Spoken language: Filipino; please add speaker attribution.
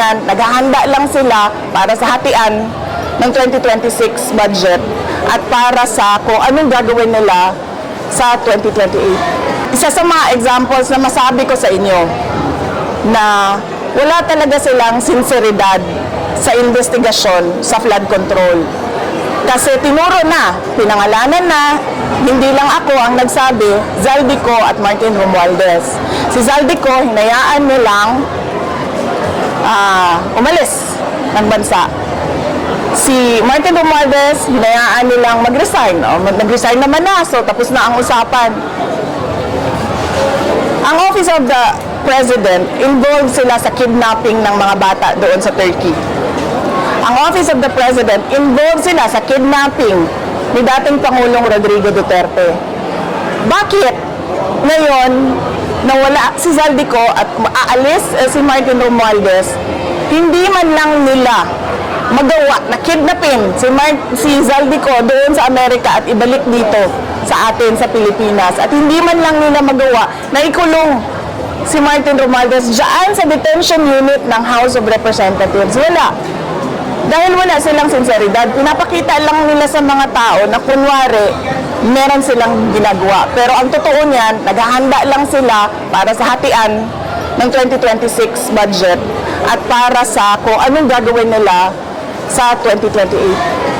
Speaker 1: niyan, naghahanda lang sila para sa hatian ng 2026 budget at para sa kung anong gagawin nila sa 2028. Isa sa mga examples na masabi ko sa inyo na wala talaga silang sinseridad sa investigasyon sa flood control. Kasi tinuro na, pinangalanan na, hindi lang ako ang nagsabi, Zaldico at Martin Romualdez. Si Zaldico, hinayaan nilang umalis ng bansa. Si Martin Romualdez, hinayaan nilang mag-resign. Nag-resign naman na, so tapos na ang usapan. Ang Office of the President, involved sila sa kidnapping ng mga bata doon sa Turkey. Ang Office of the President, involved sila sa kidnapping ni dating Pangulong Rodrigo Duterte. Bakit ngayon nawala si Zaldico at aalis si Martin Romualdez, hindi man lang nila magawa na kidnapin si Zaldico doon sa Amerika at ibalik dito sa atin sa Pilipinas, at hindi man lang nila magawa na ikulong si Martin Romualdez dyan sa detention unit ng House of Representatives. Wala. Dahil wala silang sinseridad, pinapakita lang nila sa mga tao na kunwari meron silang ginagawa. Pero ang totoo niyan, naghahanda lang sila para sa hatian ng 2026 budget at para sa kung anong gagawin nila sa 2028.